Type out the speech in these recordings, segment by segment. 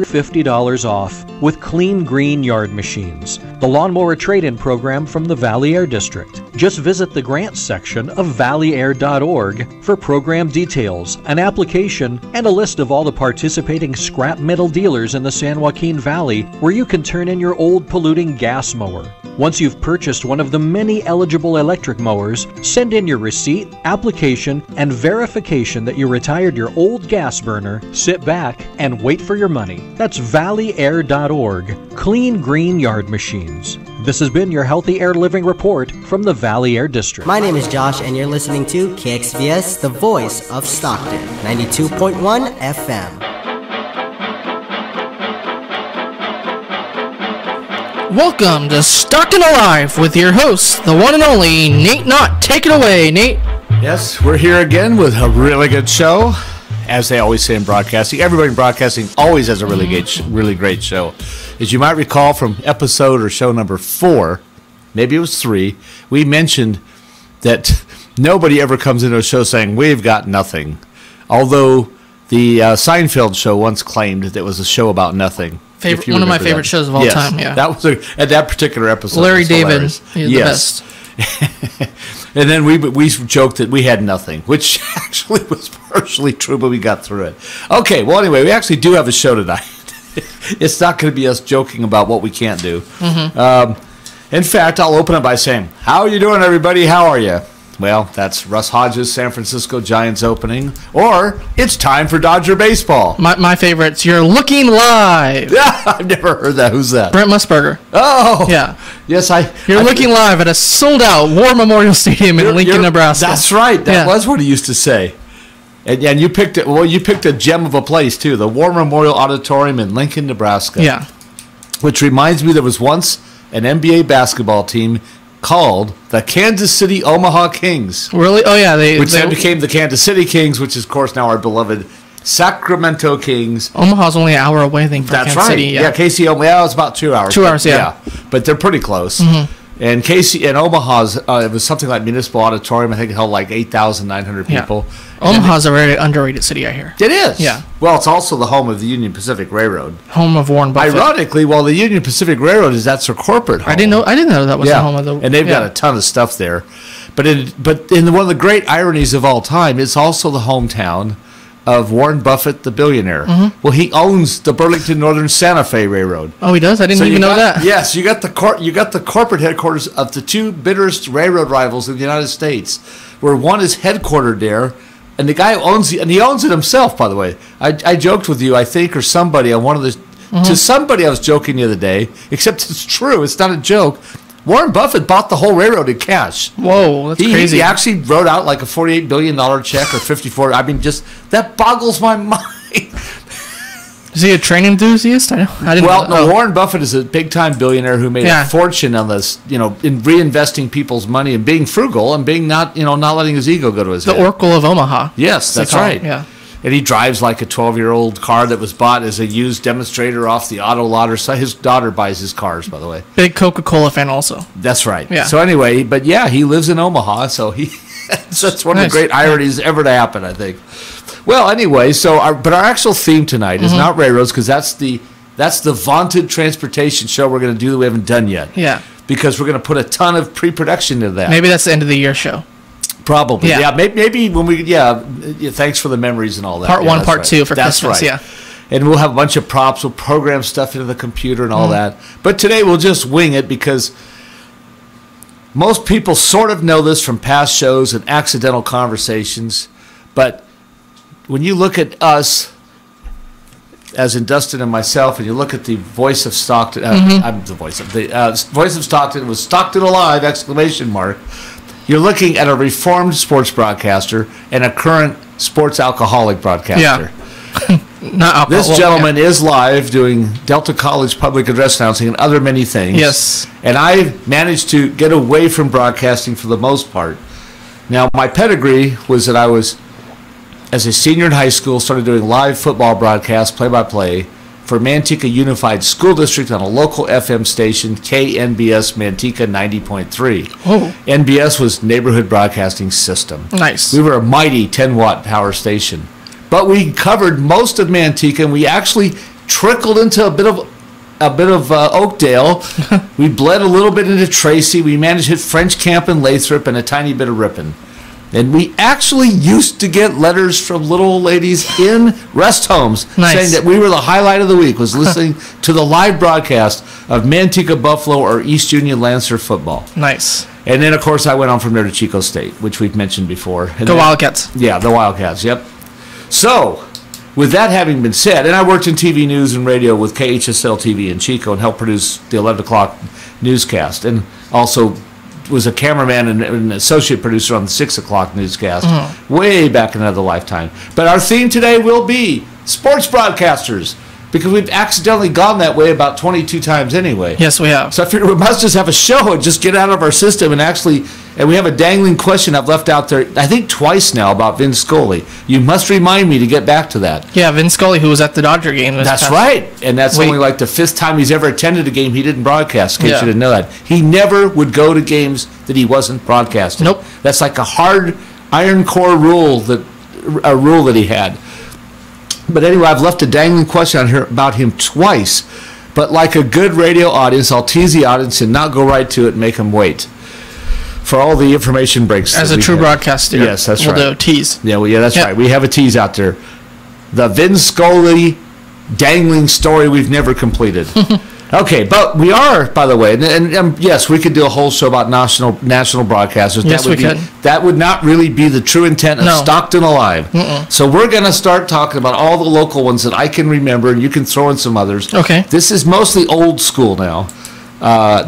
$50 off with Clean Green Yard Machines, the lawnmower trade-in program from the Valley Air District. Just visit the grants section of valleyair.org for program details, an application, and a list of all the participating scrap metal dealers in the San Joaquin Valley where you can turn in your old polluting gas mower. Once you've purchased one of the many eligible electric mowers, send in your receipt, application, and verification that you retired your old gas burner, sit back, and wait for your money. That's valleyair.org. Clean Green Yard Machines. This has been your Healthy Air Living Report from the Valley Air District. My name is Josh, and you're listening to KXVS, the voice of Stockton, 92.1 FM. Welcome to Stockton Alive with your host, the one and only Nate Knodt. Take it away, Nate. Yes, we're here again with a really good show. As they always say in broadcasting, everybody in broadcasting always has a really great show. As you might recall from episode or show number 4, maybe it was 3, we mentioned that nobody ever comes into a show saying, we've got nothing. Although the Seinfeld show once claimed that it was a show about nothing. One of my favorite shows of all time, yeah. That was at that particular episode. Larry David is the best. And then we joked that we had nothing, which actually was partially true, but we got through it. Okay, well, anyway, we actually do have a show tonight. It's not going to be us joking about what we can't do. In fact, I'll open it by saying, how are you doing, everybody? How are you? Well, that's Russ Hodges' San Francisco Giants opening, or it's time for Dodger baseball. My favorites, You're Looking Live. Yeah, I've never heard that. Who's that? Brent Musburger. Oh. Yeah. Yes, You're looking live at a sold-out War Memorial Stadium in Lincoln, Nebraska. That's right. That was what he used to say. And you picked it. Well, you picked a gem of a place, too, the War Memorial Auditorium in Lincoln, Nebraska. Yeah. Which reminds me there was once an NBA basketball team called the Kansas City Omaha Kings. Really? Oh, yeah. Which then became the Kansas City Kings, which is, of course, now our beloved Sacramento Kings. Omaha's only an hour away, I think, from Kansas City. That's right. Yeah, KC, well, it's about 2 hours. 2 hours, yeah. But they're pretty close. And KC and Omaha's, it was something like Municipal Auditorium. I think it held like 8,900 people. Yeah. Omaha's a very underrated city, I hear. It is. Yeah. Well, it's also the home of the Union Pacific Railroad. Home of Warren Buffett. Ironically, the Union Pacific Railroad that's their corporate home. I didn't know that was the home of the. And they've got a ton of stuff there. But in one of the great ironies of all time, it's also the hometown of Warren Buffett, the billionaire. Well, he owns the Burlington Northern Santa Fe Railroad. Oh, he does? I didn't even know that. Yes, you got the corporate headquarters of the two bitterest railroad rivals in the United States, where one is headquartered there, and the guy who owns and he owns it himself, by the way. I joked with you, I think, or somebody on one of the to somebody I was joking the other day, except it's true, it's not a joke. Warren Buffett bought the whole railroad in cash. Whoa, that's crazy. He actually wrote out like a $48 billion check or 54. I mean, that boggles my mind. Is he a train enthusiast? I didn't know. No, Warren Buffett is a big-time billionaire who made a fortune on this, in reinvesting people's money and being frugal and being not letting his ego go to his head. The Oracle of Omaha. Yes, that's right. Yeah. And he drives like a 12-year-old car that was bought as a used demonstrator off the auto lot. His daughter buys his cars, by the way. Big Coca-Cola fan also. That's right. Yeah. So anyway, he lives in Omaha, so that's one of the great ironies ever to happen, I think. Well, anyway, but our actual theme tonight is not railroads, because that's the vaunted transportation show we're going to do that we haven't done yet. Yeah. Because we're going to put a ton of pre-production into that. Maybe that's the end of the year show. Probably, maybe when we, thanks for the memories and all that. Part 1, Part 2 for Christmas, right. And we'll have a bunch of props, we'll program stuff into the computer and all that. But today we'll just wing it, because most people sort of know this from past shows and accidental conversations. But when you look at us, as in Dustin and myself, and you look at the voice of Stockton, I'm the voice of Stockton, was Stockton Alive, ! You're looking at a reformed sports broadcaster and a current sports alcoholic broadcaster. Yeah. Not alcohol. This gentleman is live doing Delta College public address announcing and other many things. Yes. And I managed to get away from broadcasting for the most part. Now, my pedigree was that I was, as a senior in high school, started doing live football broadcasts, play-by-play, for Manteca Unified School District on a local FM station, KNBS Manteca 90.3. Oh. NBS was Neighborhood Broadcasting System. Nice. We were a mighty 10-watt power station. But we covered most of Manteca, and we actually trickled into a bit of Oakdale. We bled a little bit into Tracy. We managed to hit French Camp and Lathrop and a tiny bit of Ripon. And we actually used to get letters from little old ladies in rest homes saying that we were the highlight of the week, was listening to the live broadcast of Manteca Buffalo or East Union Lancer football. Nice. And then, of course, I went on from there to Chico State, which we've mentioned before. And the Wildcats. Yeah, the Wildcats, yep. So, with that having been said, and I worked in TV news and radio with KXSL TV in Chico and helped produce the 11 o'clock newscast, and also was a cameraman and an associate producer on the 6 o'clock newscast way back in another lifetime. But our theme today will be sports broadcasters, because we've accidentally gone that way about 22 times anyway. Yes, we have. So I figured we must just have a show and just get out of our system and actually, and we have a dangling question I've left out there, I think twice now, about Vin Scully. You must remind me to get back to that. Yeah, Vin Scully, who was at the Dodger game. That's right. And that's only like the 5th time he's ever attended a game he didn't broadcast, in case you didn't know that. He never would go to games that he wasn't broadcasting. Nope. That's like a hard iron core rule that he had. But anyway, I've left a dangling question on here about him twice. But like a good radio audience, I'll tease the audience and not go right to it and make them wait for all the information breaks. As a true broadcaster. Yes, that's right. We'll do a tease. Yeah, well, that's right. We have a tease out there. The Vin Scully dangling story we've never completed. Okay, but we are, by the way, and yes, we could do a whole show about national broadcasters. Yes, we could. That would not really be the true intent of Stockton Alive. So we're going to start talking about all the local ones that I can remember, and you can throw in some others. Okay. This is mostly old school now.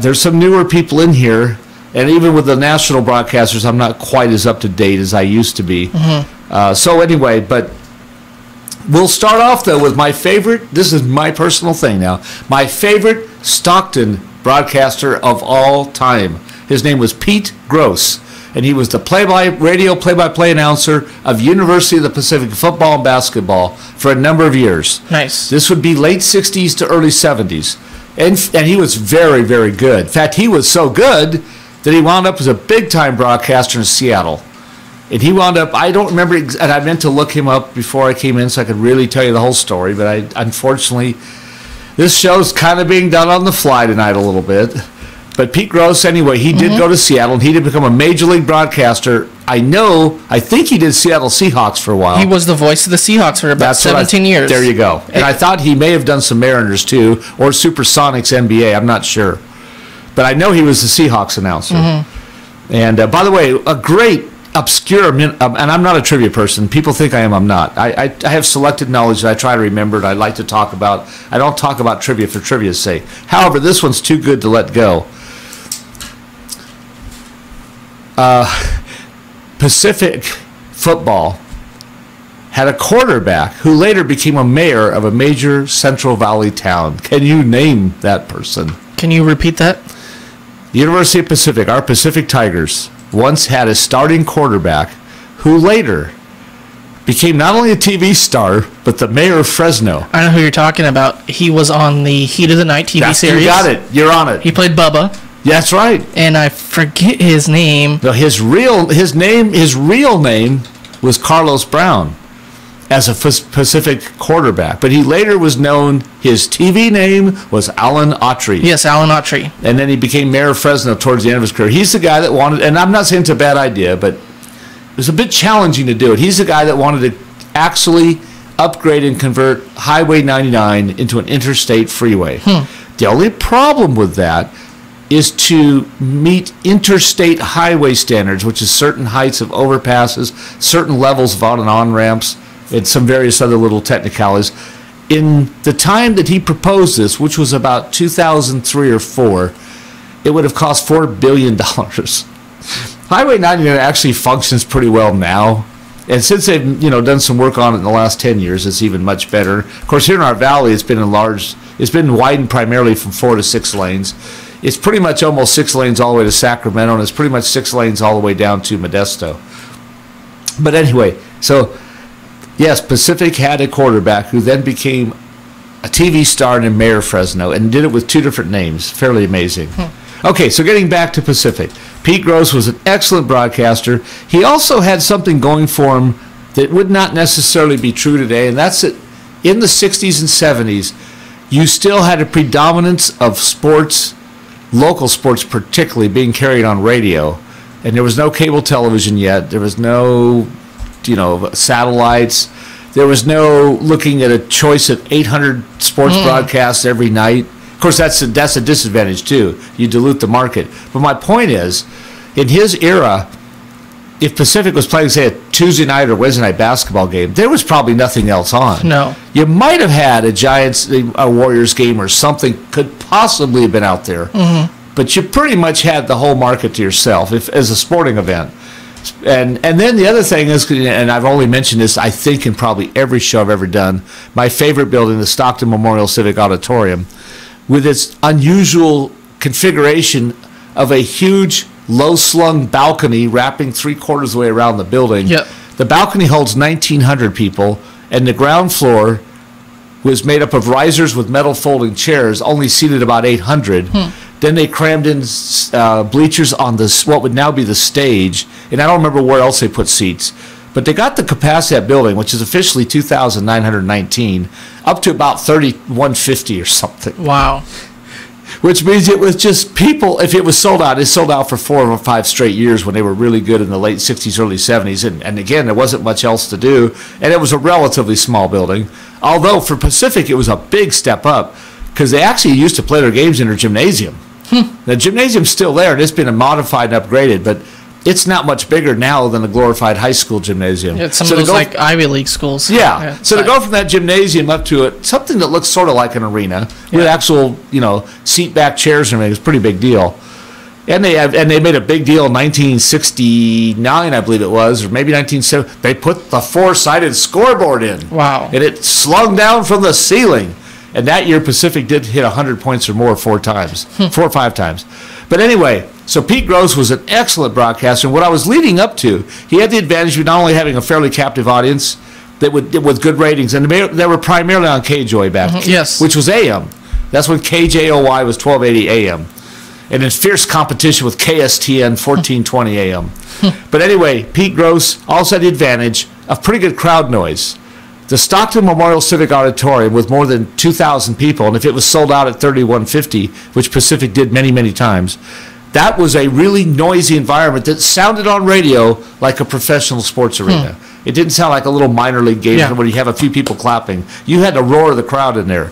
There's some newer people in here, and even with the national broadcasters, I'm not quite as up to date as I used to be. So anyway, but we'll start off, though, with my favorite. This is my personal thing now. My favorite Stockton broadcaster of all time. His name was Pete Gross, and he was the radio play-by-play announcer of University of the Pacific football and basketball for a number of years. Nice. This would be late 60s to early 70s. And he was very, very good. In fact, he was so good that he wound up as a big-time broadcaster in Seattle. And he wound up, I don't remember, and I meant to look him up before I came in so I could really tell you the whole story, but unfortunately, this show's kind of being done on the fly tonight a little bit. But Pete Gross, anyway, he did go to Seattle, and he did become a major league broadcaster. I think he did Seattle Seahawks for a while. He was the voice of the Seahawks for about 17 years. There you go. And I thought he may have done some Mariners, too, or Supersonics NBA. I'm not sure. But I know he was the Seahawks announcer. And by the way, a great obscure, and I'm not a trivia person. People think I am. I'm not. I have selected knowledge that I try to remember and I like to talk about. I don't talk about trivia for trivia's sake. However, this one's too good to let go. Pacific football had a quarterback who later became a mayor of a major Central Valley town. Can you name that person? Can you repeat that? The University of Pacific, our Pacific Tigers, once had a starting quarterback who later became not only a TV star, but the mayor of Fresno. I know who you're talking about. He was on the Heat of the Night TV series. You got it. You're on it. He played Bubba. That's right. And I forget his name. No, his real name was Carlos Brown as a Pacific quarterback. But he later was known, his TV name was Alan Autry. Yes, Alan Autry. And then he became mayor of Fresno towards the end of his career. He's the guy that wanted, and I'm not saying it's a bad idea, but it was a bit challenging to do it. He's the guy that wanted to actually upgrade and convert Highway 99 into an interstate freeway. The only problem with that is to meet interstate highway standards, which is certain heights of overpasses, certain levels of on and on ramps, and some various other little technicalities. In the time that he proposed this, which was about 2003 or 4, it would have cost $4 billion. Highway 99 actually functions pretty well now. And since they've done some work on it in the last 10 years, it's even much better. Of course, here in our valley, it's been enlarged. It's been widened primarily from 4 to 6 lanes. It's pretty much almost 6 lanes all the way to Sacramento, and it's pretty much 6 lanes all the way down to Modesto. But anyway, so yes, Pacific had a quarterback who then became a TV star and mayor of Fresno, and did it with 2 different names. Fairly amazing. Okay, so getting back to Pacific. Pete Gross was an excellent broadcaster. He also had something going for him that would not necessarily be true today, and that's that in the 60s and 70s, you still had a predominance of sports, local sports particularly, being carried on radio. And there was no cable television yet. There was no, satellites. There was no looking at a choice of 800 sports broadcasts every night. Of course, that's a disadvantage, too. You dilute the market. But my point is, in his era, if Pacific was playing, say, a Tuesday night or Wednesday night basketball game, there was probably nothing else on. No. You might have had a Giants, a Warriors game or something could possibly have been out there. Mm-hmm. But you pretty much had the whole market to yourself as a sporting event. And then the other thing is, and I've only mentioned this, I think, in probably every show I've ever done, my favorite building, the Stockton Memorial Civic Auditorium, with its unusual configuration of a huge low-slung balcony wrapping 3/4 of the way around the building. Yep. The balcony holds 1,900 people, and the ground floor was made up of risers with metal folding chairs, only seated about 800. Then they crammed in bleachers on what would now be the stage, and I don't remember where else they put seats. But they got the capacity of that building, which is officially 2,919, up to about 3,150 or something. Wow. Which means it was just people, if it was sold out, it sold out for 4 or 5 straight years when they were really good in the late 60s, early 70s. And again, there wasn't much else to do. And it was a relatively small building. Although for Pacific, it was a big step up because they actually used to play their games in their gymnasium. The gymnasium's still there, and it's been modified and upgraded, but it's not much bigger now than a glorified high school gymnasium. Yeah, some of those like Ivy League schools. Yeah. So to go from that gymnasium up to something that looks sort of like an arena with actual, seat back chairs and everything is a pretty big deal. And they made a big deal in 1969, I believe it was, or maybe 1970. They put the 4-sided scoreboard in. Wow. And it slung down from the ceiling. And that year, Pacific did hit 100 points or more 4 times, 4 or 5 times. But anyway, so Pete Gross was an excellent broadcaster. And what I was leading up to, he had the advantage of not only having a fairly captive audience with good ratings, and they were primarily on KJOY back then, yes, which was AM. That's when KJOY was 1280 AM. And in fierce competition with KSTN 1420 AM. But anyway, Pete Gross also had the advantage of pretty good crowd noise. The Stockton Memorial Civic Auditorium with more than 2,000 people, and if it was sold out at 3,150, which Pacific did many, many times, that was a really noisy environment that sounded on radio like a professional sports arena. It didn't sound like a little minor league game where you have a few people clapping. You had to roar the crowd in there.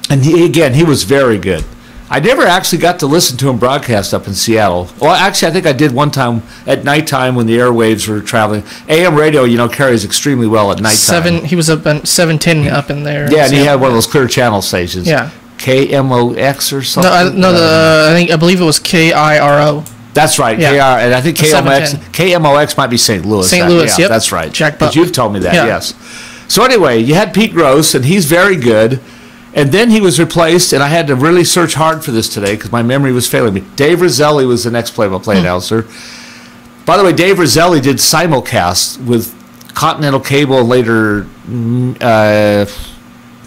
And he was very good. I never actually got to listen to him broadcast up in Seattle. Well, actually, I think I did one time at nighttime when the airwaves were traveling. AM radio, carries extremely well at nighttime. He was up at 710 up in there. Yeah, and he had one of those clear channel stations. Yeah. KMOX or something? I believe it was KIRO. That's right, yeah. KR, and I think KMOX might be St. Louis. St. Louis, yep. That's right. Jack But you've told me that, yes. So anyway, you had Pete Gross, and he's very good. And then he was replaced, and I had to really search hard for this today because my memory was failing me. Dave Roselli was the next play-by-play announcer. By the way, Dave Roselli did simulcasts with Continental Cable and later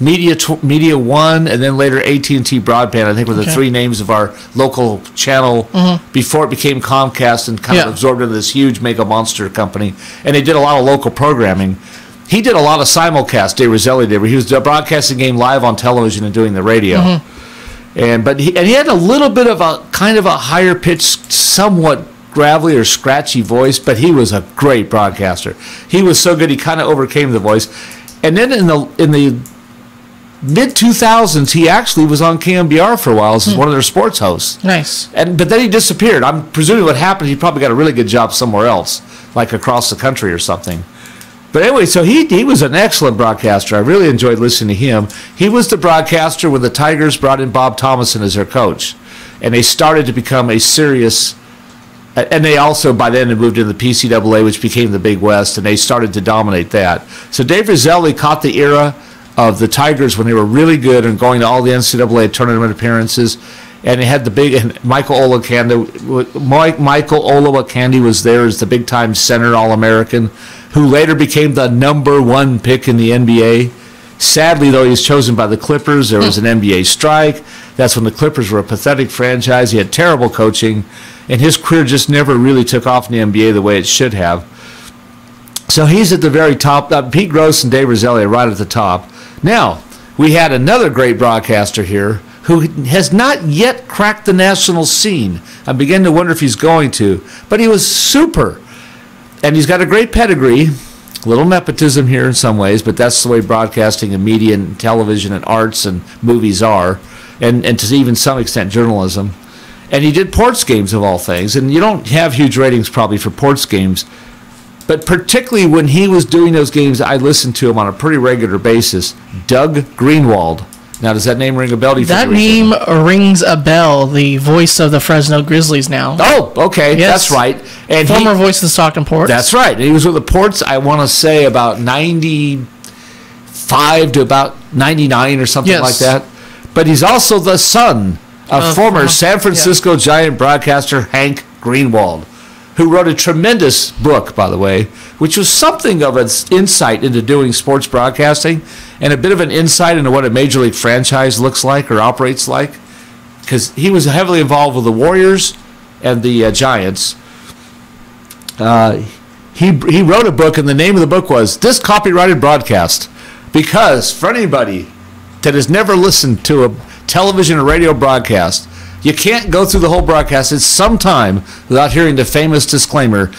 Media One, and then later AT&T Broadband, I think were the 3 names of our local channel before it became Comcast and kind of absorbed into this huge mega monster company. And they did a lot of local programming. He did a lot of simulcasts, Dave Roselli did, where he was broadcasting the game live on television and doing the radio. But he had a little bit of a kind of a higher pitched, somewhat gravelly or scratchy voice, but he was a great broadcaster. He was so good he kind of overcame the voice. And then in the mid-2000s, he actually was on KMBR for a while as one of their sports hosts. Nice. But then he disappeared. I'm presuming what happened, he probably got a really good job somewhere else, like across the country or something. But anyway, so he was an excellent broadcaster. I really enjoyed listening to him. He was the broadcaster when the Tigers brought in Bob Thomason as their coach. And they started to become a serious... And they also, by then, had moved into the PCAA, which became the Big West, and they started to dominate that. So Dave Roselli caught the era of the Tigers when they were really good and going to all the NCAA tournament appearances. And they had the big... And Michael Olowokandi was there as the big-time center All-American, who later became the #1 pick in the NBA. Sadly, though, he was chosen by the Clippers. There was an NBA strike. That's when the Clippers were a pathetic franchise. He had terrible coaching, and his career just never really took off in the NBA the way it should have. So he's at the very top. Pete Gross and Dave Roselli are right at the top. Now, we had another great broadcaster here who has not yet cracked the national scene. I'm beginning to wonder if he's going to. But he was super. And he's got a great pedigree. A little nepotism here in some ways, but that's the way broadcasting and media and television and arts and movies are. And to even some extent journalism. And he did ports games of all things. And you don't have huge ratings probably for ports games. But particularly when he was doing those games, I listened to him on a pretty regular basis. Doug Greenwald. Now, does that name ring a bell to you? That name rings a bell. The voice of the Fresno Grizzlies now. Oh, okay. Yes. That's right. And former voice of the Stockton Ports. That's right. And he was with the Ports, I want to say, about 95 to about 99 or something like that. But he's also the son of former San Francisco Giant broadcaster Hank Greenwald, who wrote a tremendous book, by the way, which was something of an insight into doing sports broadcasting and a bit of an insight into what a Major League franchise looks like or operates like, because he was heavily involved with the Warriors and the Giants. He wrote a book, and the name of the book was This Copyrighted Broadcast, because for anybody that has never listened to a television or radio broadcast, you can't go through the whole broadcast at some time without hearing the famous disclaimer.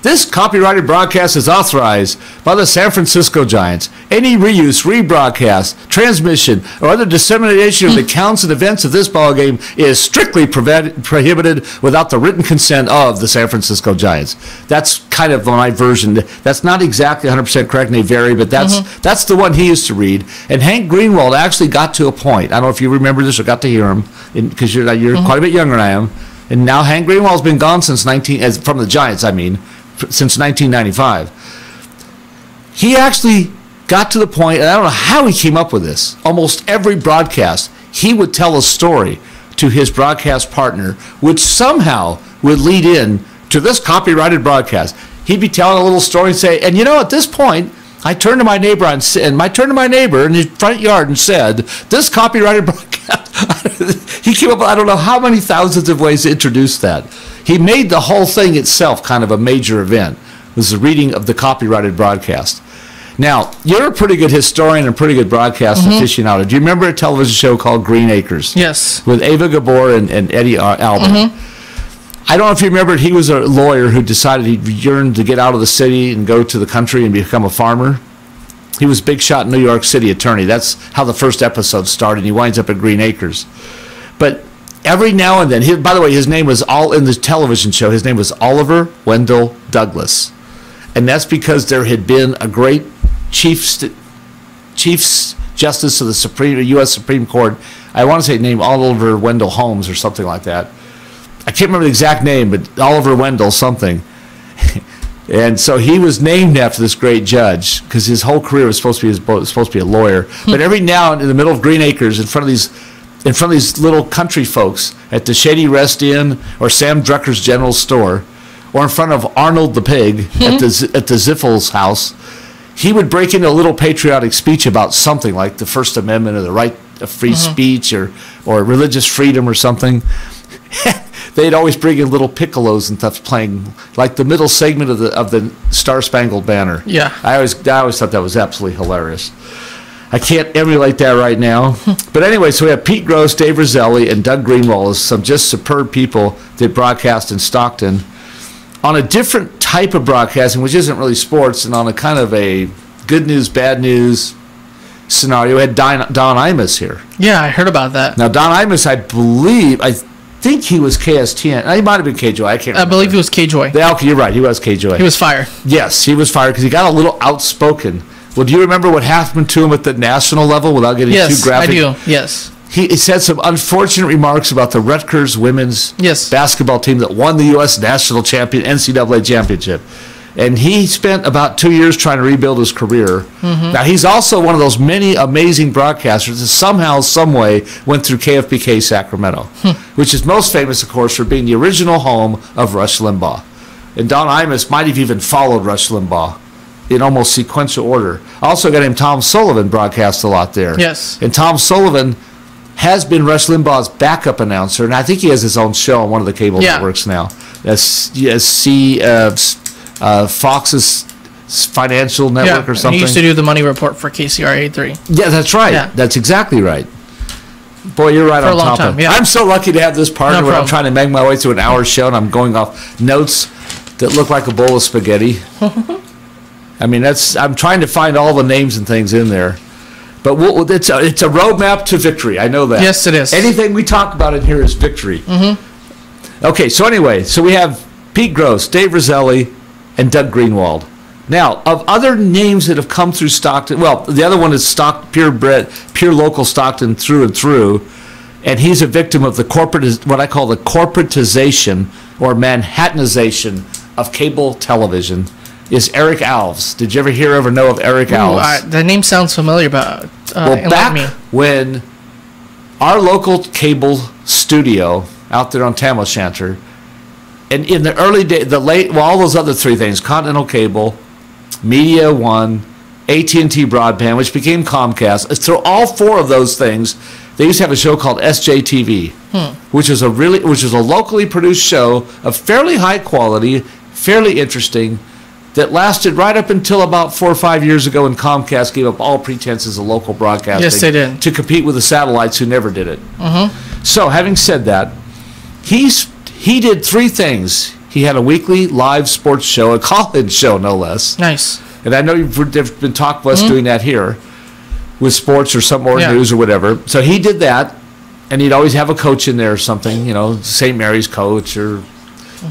This copyrighted broadcast is authorized by the San Francisco Giants. Any reuse, rebroadcast, transmission, or other dissemination of the counts and events of this ballgame is strictly prohibited without the written consent of the San Francisco Giants. That's kind of my version. That's not exactly 100% correct, and they vary, but that's the one he used to read. And Hank Greenwald actually got to a point. I don't know if you remember this or got to hear him, because you're quite a bit younger than I am. And now Hank Greenwald's been gone since from the Giants, since 1995. He actually got to the point, and I don't know how he came up with this. Almost every broadcast, he would tell a story to his broadcast partner, which somehow would lead in to this copyrighted broadcast. He'd be telling a little story and say, and at this point, I turned to my neighbor in his front yard and said, this copyrighted broadcast. He came up with I don't know how many thousands of ways to introduce that. He made the whole thing itself kind of a major event. It was the reading of the copyrighted broadcast. Now, you're a pretty good historian and pretty good broadcast aficionado. Do you remember a television show called Green Acres? Yes. With Ava Gabor and Eddie Albert. I don't know if you remember, he was a lawyer who decided he yearned to get out of the city and go to the country and become a farmer. He was big shot New York City attorney. That's how the first episode started. He winds up at Green Acres. But every now and then, by the way, his name was in the television show, his name was Oliver Wendell Douglas. And that's because there had been a great Chief Justice of the U.S. Supreme Court. I want to say named Oliver Wendell Holmes or something like that. I can't remember the exact name, but Oliver Wendell something. And so he was named after this great judge because his whole career was supposed to be a lawyer. But every now and in the middle of Green Acres, in front of these little country folks at the Shady Rest Inn or Sam Drucker's General Store, or in front of Arnold the Pig at the Ziffels house, he would break into a little patriotic speech about something like the First Amendment or the right of free speech or religious freedom or something. They'd always bring in little piccolos and stuff playing, like the middle segment of the Star Spangled Banner. Yeah, I always thought that was absolutely hilarious. I can't emulate that right now. But anyway, so we have Pete Gross, Dave Roselli, and Doug Greenwald as some just superb people that broadcast in Stockton on a different type of broadcasting, which isn't really sports, and on a kind of a good news, bad news scenario. We had Don Imus here. Yeah, I heard about that. Now, Don Imus, I think he was KSTN. He might have been KJOY. I can't remember. I believe he was KJOY. Okay, you're right. He was KJOY. He was fired. Yes, he was fired because he got a little outspoken. Well, do you remember what happened to him at the national level without getting too graphic? Yes, I do. Yes. He said some unfortunate remarks about the Rutgers women's basketball team that won the U.S. national NCAA championship. And he spent about 2 years trying to rebuild his career. Now, he's also one of those many amazing broadcasters that somehow, some way, went through KFBK Sacramento, which is most famous, of course, for being the original home of Rush Limbaugh. And Don Imus might have even followed Rush Limbaugh in almost sequential order. Also, a guy named Tom Sullivan broadcast a lot there. Yes. And Tom Sullivan has been Rush Limbaugh's backup announcer, and I think he has his own show on one of the cable networks now. Fox's financial network or something. He used to do the money report for KCRA3. Yeah, that's right. Yeah. That's exactly right. Boy, you're right on top of it. Yeah. I'm so lucky to have this partner when I'm trying to make my way through an hour show and I'm going off notes that look like a bowl of spaghetti. I mean, I'm trying to find all the names and things in there. But it's a roadmap to victory. I know that. Yes, it is. Anything we talk about in here is victory. Mm-hmm. Okay, so anyway, we have Pete Gross, Dave Roselli, and Doug Greenwald. Now, of other names that have come through Stockton, well, the other one is pure local Stockton through and through, and he's a victim of what I call the corporatization or Manhattanization of cable television, is Eric Alves. Did you ever know of Eric Alves? The name sounds familiar, but back when our local cable studio out there on Tam O'Shanter, and in the early days, all those other three things, Continental Cable, Media One, AT&T Broadband, which became Comcast, through all four of those things, they used to have a show called SJTV, which was a locally produced show of fairly high quality, fairly interesting, that lasted right up until about 4 or 5 years ago when Comcast gave up all pretenses of local broadcasting. Yes, they did. To compete with the satellites who never did it. Mm-hmm. So, having said that, he did three things. He had a weekly live sports show, a college show no less. Nice. And I know there's been talk of us doing that here with sports or some more news or whatever. So he did that, and he'd always have a coach in there or something, St. Mary's coach or,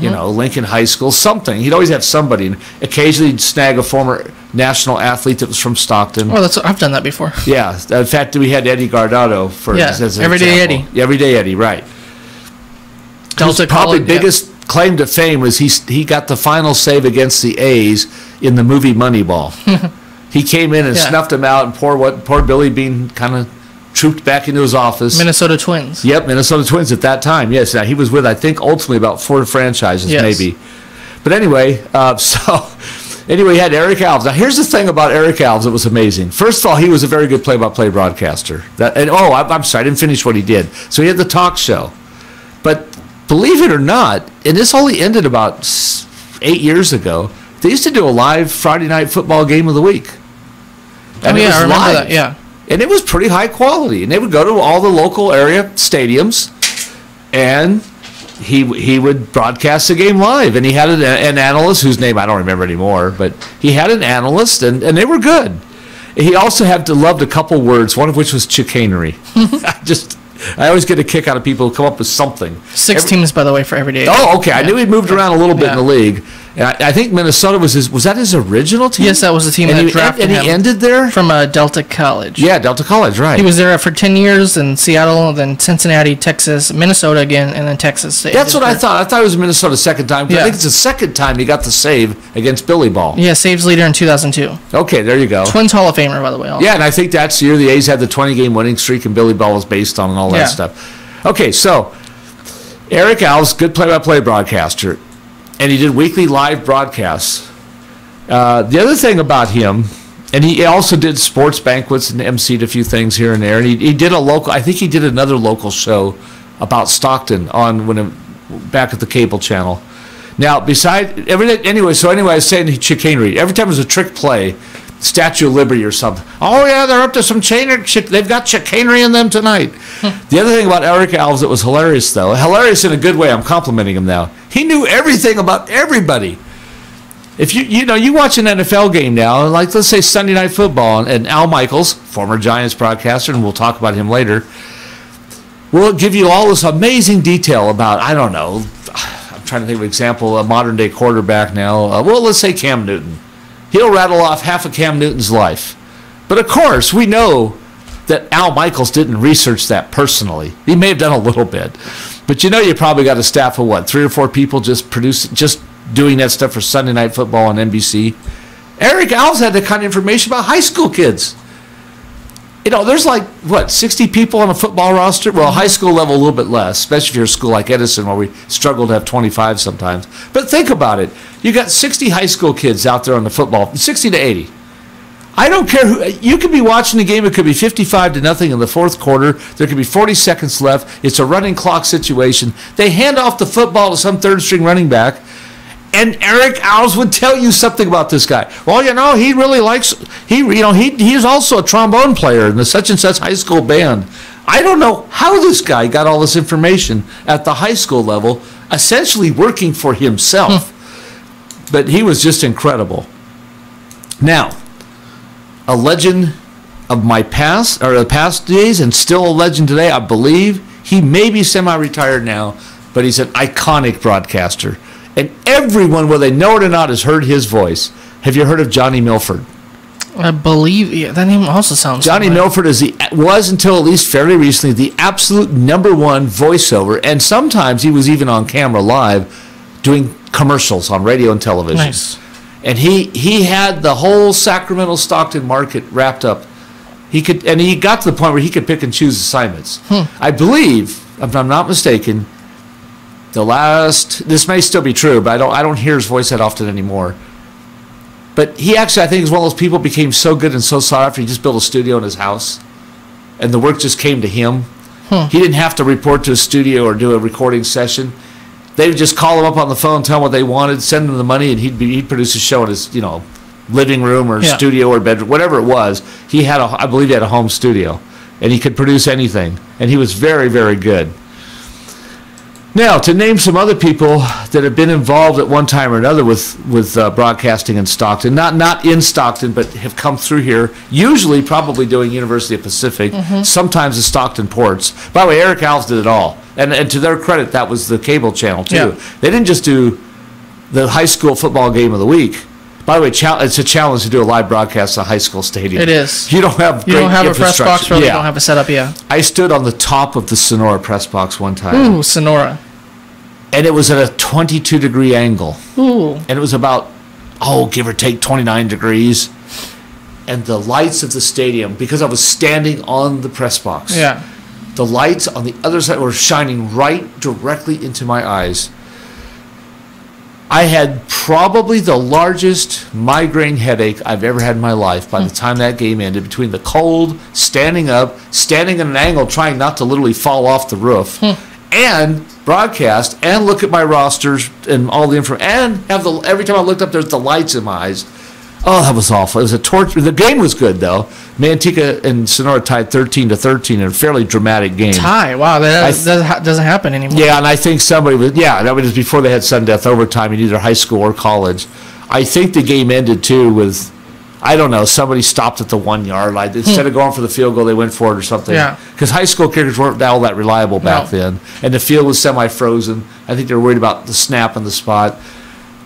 Lincoln High School, something. He'd always have somebody. And occasionally he'd snag a former national athlete that was from Stockton. Oh, I've done that before. Yeah. In fact, we had Eddie Guardado as an Everyday example. Eddie. Everyday Eddie, right. Delta His probably College, biggest claim to fame was he got the final save against the A's in the movie Moneyball. He came in and snuffed him out, and poor Billy Bean kind of trooped back into his office. Minnesota Twins. Yep, Minnesota Twins at that time. Yes, now he was with, I think, ultimately about 4 franchises maybe. But anyway, he had Eric Alves. Now here's the thing about Eric Alves that was amazing. First of all, he was a very good play-by-play broadcaster. I'm sorry, I didn't finish what he did. So he had the talk show. But believe it or not, and this only ended about 8 years ago, they used to do a live Friday night football game of the week. And I remember live. that, yeah. And it was pretty high quality. And they would go to all the local area stadiums, and he would broadcast the game live. And he had an analyst whose name I don't remember anymore, but he had an analyst, and they were good. He also loved a couple words, one of which was chicanery. I always get a kick out of people who come up with something. 6 teams, by the way, for Everyday. Oh, okay. Yeah. I knew he'd moved around a little bit in the league. And I think Minnesota was that his original team? Yes, that was the team that drafted him. And he ended there? From Delta College. Yeah, Delta College, right. He was there for 10 years in Seattle, then Cincinnati, Texas, Minnesota again, and then Texas. That's what I thought. I thought it was Minnesota's second time. I think it's the second time he got the save against Billy Ball. Yeah, saves leader in 2002. Okay, there you go. Twins Hall of Famer, by the way. Also. Yeah, and I think that's the year the A's had the 20-game winning streak and Billy Ball was based on and all that stuff. Okay, so Eric Alves, good play-by-play broadcaster, and he did weekly live broadcasts. The other thing about him, and he also did sports banquets and emceed a few things here and there, and he did I think he did another local show about Stockton back at the cable channel. Now, I was saying chicanery. Every time there's a trick play, Statue of Liberty or something. Oh, yeah, they're up to some they've got chicanery in them tonight. The other thing about Eric Alves that was hilarious, though, hilarious in a good way, I'm complimenting him now, he knew everything about everybody. If you watch an NFL game now, like let's say Sunday Night Football, and Al Michaels, former Giants broadcaster, and we'll talk about him later, will give you all this amazing detail about, I don't know, I'm trying to think of an example, a modern-day quarterback now. Let's say Cam Newton. He'll rattle off half of Cam Newton's life. But, of course, we know that Al Michaels didn't research that personally. He may have done a little bit. But you probably got a staff of, 3 or 4 people just doing that stuff for Sunday Night Football on NBC. Eric Alves had that kind of information about high school kids. There's 60 people on a football roster? Well, high school level, a little bit less, especially if you're a school like Edison where we struggle to have 25 sometimes. But think about it. You got 60 high school kids out there on the football, 60 to 80. I don't care who. You could be watching the game. It could be 55-0 in the fourth quarter. There could be 40 seconds left. It's a running clock situation. They hand off the football to some third-string running back, And Eric Owls would tell you something about this guy. Well, he really likes, he's also a trombone player in the such and such high school band. I don't know how this guy got all this information at the high school level, essentially working for himself. But he was just incredible. Now, a legend of my past, or the past days, and still a legend today, I believe. He may be semi-retired now, but he's an iconic broadcaster. And everyone, whether they know it or not, has heard his voice. Have you heard of Johnny Milford? I believe that name also sounds Johnny familiar. Milford was until at least fairly recently the absolute #1 voiceover, and sometimes he was even on camera live doing commercials on radio and television. Nice. And he had the whole Sacramento Stockton market wrapped up. He got to the point where he could pick and choose assignments. I believe, if I'm not mistaken, this may still be true, but I don't hear his voice that often anymore. But he actually, I think, is one of those people became so good and so sought after, he just built a studio in his house, and the work just came to him. He didn't have to report to a studio or do a recording session. They would just call him up on the phone, tell him what they wanted, send him the money, and he'd produce a show in his living room or studio or bedroom, whatever it was. I believe he had a home studio, and he could produce anything, and he was very, very good. Now, to name some other people that have been involved at one time or another with broadcasting in Stockton, not in Stockton, but have come through here, usually probably doing University of Pacific, sometimes the Stockton ports. By the way, Eric Alves did it all. And to their credit, that was the cable channel, too. Yeah. They didn't just do the high school football game of the week. By the way, it's a challenge to do a live broadcast at a high school stadium. It is. You don't have a press box, really. You don't have a setup, I stood on the top of the Sonora press box one time. Ooh, Sonora. And it was at a 22-degree angle. Ooh. And it was about, give or take 29 degrees. And the lights of the stadium, because I was standing on the press box. Yeah. The lights on the other side were shining right directly into my eyes. I had probably the largest migraine headache I've ever had in my life by the time that game ended, between the cold, standing up, standing at an angle, trying not to literally fall off the roof, and broadcast, and look at my rosters and all the info, and every time I looked up, there's the lights in my eyes. Oh, that was awful. It was a torture. The game was good, though. Manteca and Sonora tied 13-13 in a fairly dramatic game. Tie? Wow, that doesn't happen anymore. Yeah, and I think somebody was, that was before they had sudden death overtime in either high school or college. I think the game ended, too, with, I don't know, somebody stopped at the 1 yard line. Instead of going for the field goal, they went for it or something. Yeah. Because high school kickers weren't all that reliable back then. And the field was semi-frozen. I think they were worried about the snap on the spot.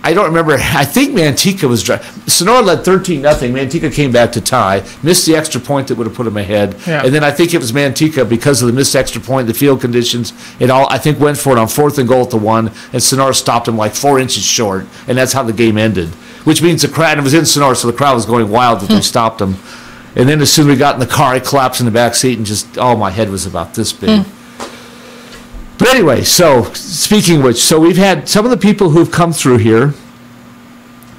I don't remember. I think Manteca was Sonora led 13-0. Manteca came back to tie, missed the extra point that would have put them ahead. Yeah. And then I think it was Manteca, because of the missed extra point, the field conditions, it all, I think, went for it on 4th and goal at the 1, and Sonora stopped them like 4 inches short, and that's how the game ended. Which means the crowd, and it was in Sonora, so the crowd was going wild that they stopped them. And then as soon as we got in the car, I collapsed in the back seat and just, my head was about this big. But anyway, so speaking of which, so we've had some of the people who've come through here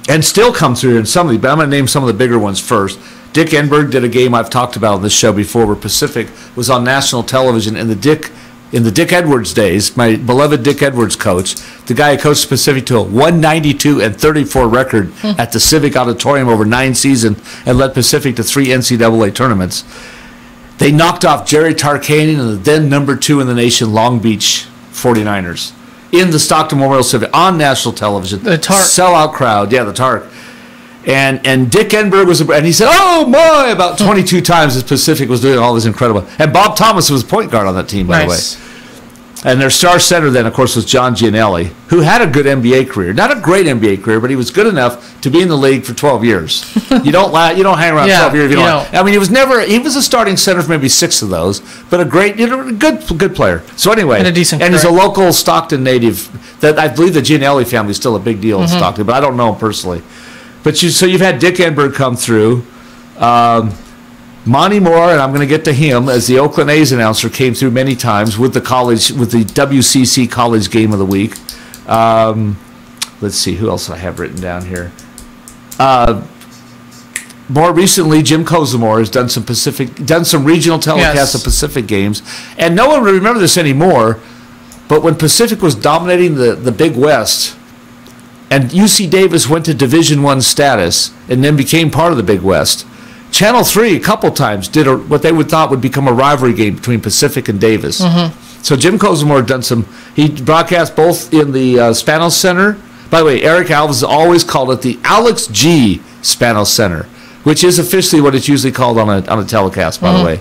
and still come through here in some of these, but I'm going to name some of the bigger ones first. Dick Enberg did a game I've talked about on this show before, where Pacific was on national television, and in the Dick Edwards days, my beloved Dick Edwards coach, the guy who coached Pacific to a 192-34 record at the Civic Auditorium over 9 seasons and led Pacific to 3 NCAA tournaments. They knocked off Jerry Tarkanian and the then #2 in the nation Long Beach 49ers in the Stockton Memorial Civic on national television. The Tark. Sellout crowd. Yeah, the Tark. And Dick Enberg was, and he said, "Oh my!" about 22 times as Pacific was doing all this incredible. And Bob Thomas was point guard on that team, by the way. And their star center then, of course, was John Gianelli, who had a good NBA career. Not a great NBA career, but he was good enough to be in the league for 12 years. You don't hang around 12 years if you don't. I mean, he was a starting center for maybe 6 of those, but a great, good player. So anyway, and he's a local Stockton native. That I believe the Gianelli family is still a big deal in Stockton, but I don't know him personally. But you've had Dick Enberg come through. Monty Moore, and I'm going to get to him, as the Oakland A's announcer, came through many times with the WCC College Game of the Week. Let's see, who else I have written down here. More recently, Jim Kozamore has done some regional telecasts of Pacific games, and no one will remember this anymore. But when Pacific was dominating the Big West, and UC Davis went to Division I status and then became part of the Big West. Channel 3 a couple times did what they would thought would become a rivalry game between Pacific and Davis. So Jim Kozimor had done he broadcast both in the Spanos Center. By the way, Eric Alves always called it the Alex G. Spanos Center, which is officially what it's usually called on a telecast, by the way.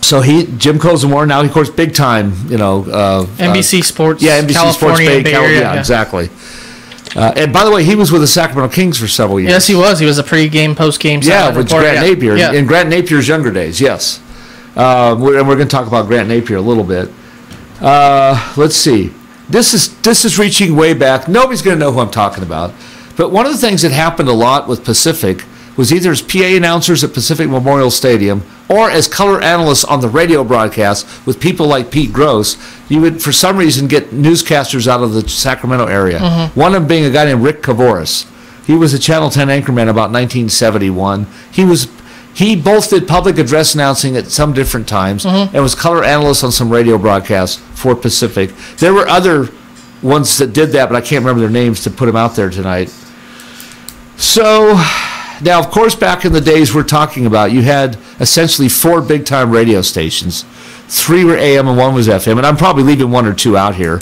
So Jim Kozimor, now, of course, big time, NBC Sports. Yeah, NBC California, Sports Bay Area, yeah, exactly. And by the way, he was with the Sacramento Kings for several years. Yes, he was. He was a pre-game, post-game. With Grant Napier. Yeah. In Grant Napier's younger days, yes. And we're going to talk about Grant Napier a little bit. Let's see. This is reaching way back. Nobody's going to know who I'm talking about. But one of the things that happened a lot with Pacific was either as PA announcers at Pacific Memorial Stadium or as color analysts on the radio broadcast with people like Pete Gross. You would, for some reason, get newscasters out of the Sacramento area. One of them being a guy named Rick Kavoris. He was a Channel 10 anchorman about 1971. He both did public address announcing at some different times and was color analyst on some radio broadcasts for Pacific. There were other ones that did that, but I can't remember their names to put them out there tonight. So, now, of course, back in the days we're talking about, you had essentially 4 big-time radio stations. 3 were AM and 1 was FM, and I'm probably leaving 1 or 2 out here.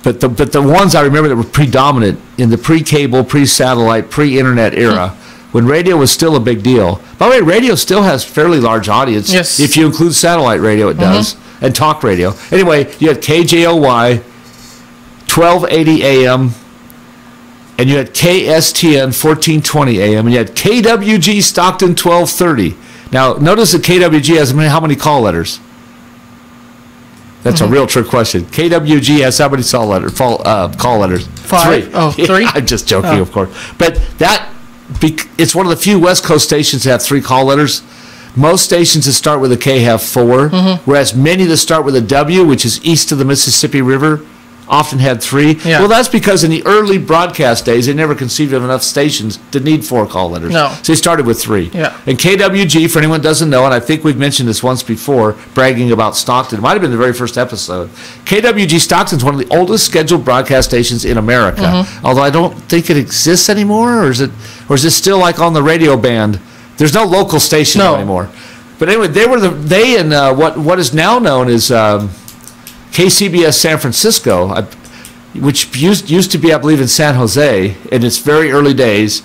But the ones I remember that were predominant in the pre-cable, pre-satellite, pre-internet era, when radio was still a big deal. By the way, radio still has fairly large audience. Yes. If you include satellite radio, it does, and talk radio. Anyway, you had KJOY, 1280 AM, and you had KSTN 1420 AM, and you had KWG Stockton 1230. Now, notice that KWG has how many call letters? That's a real trick question. KWG has how many call letters? 5. 3. Oh, 3? Yeah, I'm just joking, of course. But it's one of the few West Coast stations that have 3 call letters. Most stations that start with a K have 4, whereas many that start with a W, which is east of the Mississippi River, often had 3. Yeah. Well, that's because in the early broadcast days, they never conceived of enough stations to need 4 call letters. No. So they started with 3. Yeah. And KWG, for anyone who doesn't know, and I think we've mentioned this once before, bragging about Stockton. It might have been the very first episode. KWG Stockton is one of the oldest scheduled broadcast stations in America. Although I don't think it exists anymore, or is it still like on the radio band? There's no local station anymore. But anyway, they and what is now known as KCBS San Francisco, which used to be, I believe, in San Jose in its very early days,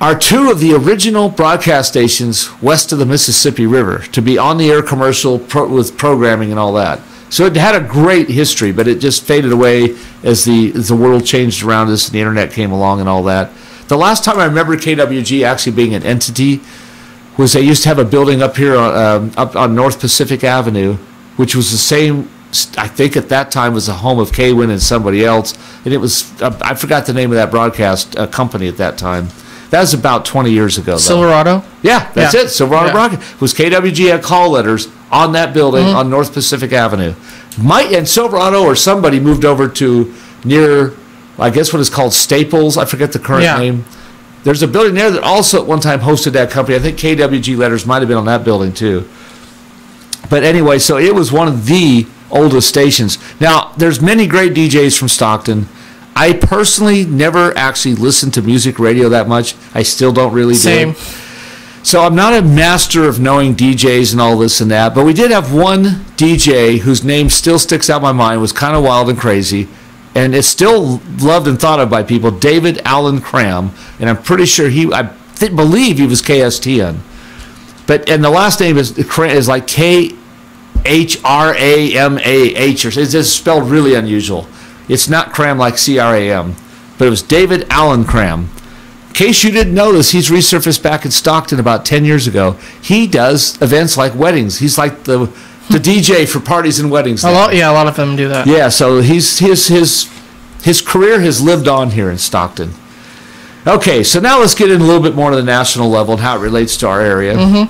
are 2 of the original broadcast stations west of the Mississippi River to be on the air commercial with programming and all that. So it had a great history, but it just faded away as the world changed around us and the internet came along and all that. The last time I remember KWG actually being an entity was they used to have a building up here up on North Pacific Avenue, which was the same, I think at that time, was the home of K-Win and somebody else. And it was, I forgot the name of that broadcast company at that time. That was about 20 years ago, though. Silverado? Yeah, that's it. Silverado Broadcast. It was KWG had call letters on that building on North Pacific Avenue. And Silverado or somebody moved over to near, I guess what is called Staples. I forget the current name. There's a building there that also at one time hosted that company. I think KWG letters might have been on that building, too. But anyway, so it was one of the oldest stations. Now, there's many great DJs from Stockton. I personally never actually listened to music radio that much. I still don't really do. So I'm not a master of knowing DJs and all this and that, but we did have one DJ whose name still sticks out in my mind, was kind of wild and crazy, and is still loved and thought of by people, David Allen Cram, and I'm pretty sure believe he was KSTN. And the last name is like KHRAMAH, or it's just spelled really unusual. It's not Cram like CRAM, but it was David Allen Cram. In case you didn't know this, he's resurfaced back in Stockton about 10 years ago. He does events like weddings. He's like the DJ for parties and weddings. A lot of them do that. Yeah, so his career has lived on here in Stockton. Okay, so now let's get in a little bit more to the national level and how it relates to our area.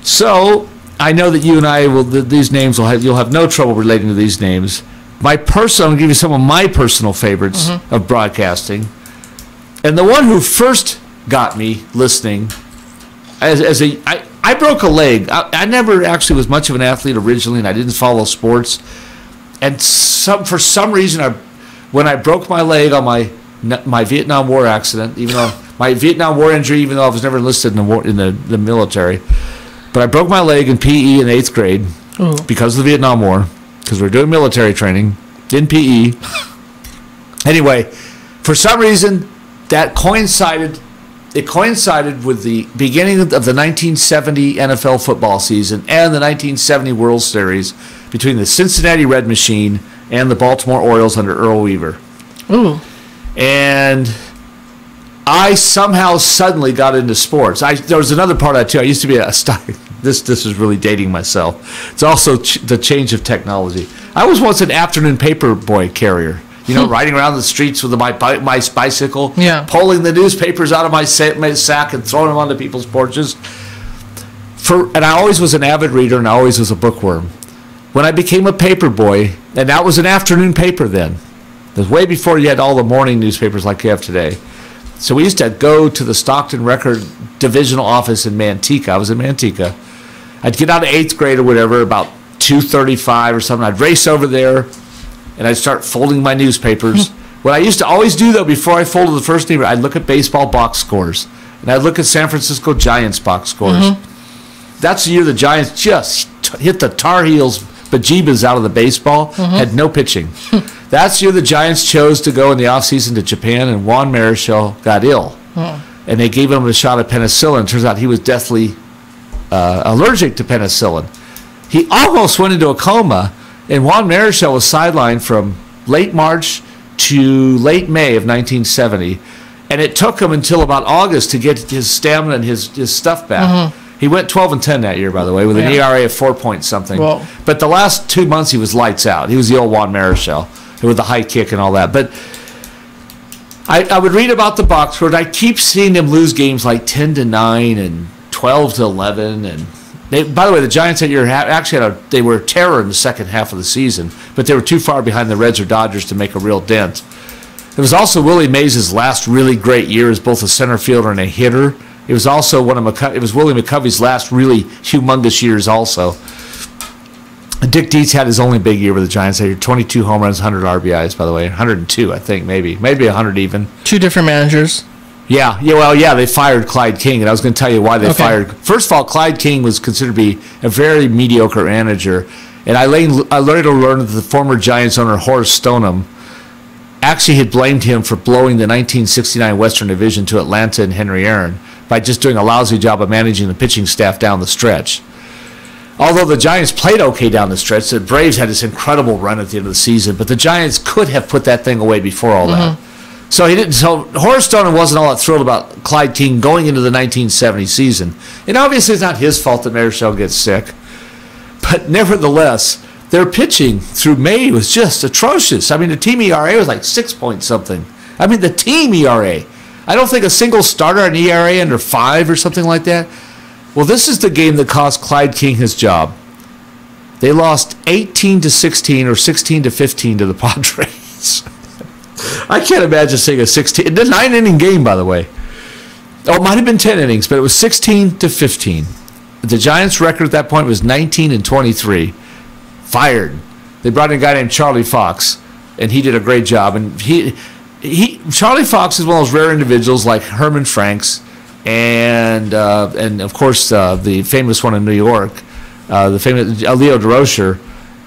So I know that you and I these names you'll have no trouble relating to these names. I'm going to give you some of my personal favorites of broadcasting, and the one who first got me listening, I broke a leg. I never actually was much of an athlete originally, and I didn't follow sports, and for some reason I when I broke my leg on my Vietnam War accident, even though my Vietnam War injury, even though I was never enlisted in the war, in the military, but I broke my leg in PE in 8th grade because of the Vietnam War, because we were doing military training in PE. Anyway, for some reason, that coincided with the beginning of the 1970 NFL football season and the 1970 World Series between the Cincinnati Red Machine and the Baltimore Orioles under Earl Weaver. Ooh. And I somehow suddenly got into sports. There was another part of that too. I used to be this is really dating myself. It's also the change of technology. I was once an afternoon paper boy carrier. You know, riding around the streets with my bicycle, pulling the newspapers out of my sack and throwing them onto people's porches. And I always was an avid reader, and I always was a bookworm. When I became a paper boy, and that was an afternoon paper then. It was way before you had all the morning newspapers like you have today. So we used to go to the Stockton Record Divisional Office in Manteca. I was in Manteca. I'd get out of 8th grade or whatever, about 2:35 or something. I'd race over there, and I'd start folding my newspapers. What I used to always do, though, before I folded the first newspaper, I'd look at baseball box scores. And I'd look at San Francisco Giants box scores. That's the year the Giants just hit the Tar Heels bejeebas out of the baseball, had no pitching. That's the year the Giants chose to go in the offseason to Japan, and Juan Marichal got ill. And they gave him a shot of penicillin. Turns out he was deathly allergic to penicillin. He almost went into a coma, and Juan Marichal was sidelined from late March to late May of 1970. And it took him until about August to get his stamina and his stuff back. He went 12-10 that year, by the way, with an ERA of 4 point something. Whoa. But the last 2 months, he was lights out. He was the old Juan Marichal with the high kick and all that. But I would read about the box score, and I keep seeing them lose games like 10-9 and 12-11. And by the way, the Giants that year actually they were a terror in the second half of the season, but they were too far behind the Reds or Dodgers to make a real dent. It was also Willie Mays' last really great year as both a center fielder and a hitter. It was also it was Willie McCovey's last really humongous years also. Dick Dietz had his only big year with the Giants that year, 22 home runs, 100 RBIs, by the way, 102, I think, maybe 100 even. Two different managers. Yeah, they fired Clyde King, and I was going to tell you why they fired. First of all, Clyde King was considered to be a very mediocre manager, and I later learned that the former Giants owner, Horace Stoneham, actually had blamed him for blowing the 1969 Western Division to Atlanta and Henry Aaron by just doing a lousy job of managing the pitching staff down the stretch. Although the Giants played okay down the stretch, the Braves had this incredible run at the end of the season, but the Giants could have put that thing away before all that. So he didn't. So Horace Stoneham wasn't all that thrilled about Clyde King going into the 1970 season, and obviously it's not his fault that Marichal gets sick. But nevertheless, their pitching through May was just atrocious. I mean, the team ERA was like 6 point something. I mean, the team ERA. I don't think a single starter an ERA under 5 or something like that. Well, this is the game that cost Clyde King his job. They lost 18-16 or 16-15 to the Padres. I can't imagine seeing a 16. It's a 9-inning game, by the way. Oh, it might have been 10 innings, but it was 16-15. The Giants' record at that point was 19-23. Fired. They brought in a guy named Charlie Fox, and he did a great job. And Charlie Fox is one of those rare individuals like Herman Franks, and of course the famous one in New York, the famous Leo DeRocher.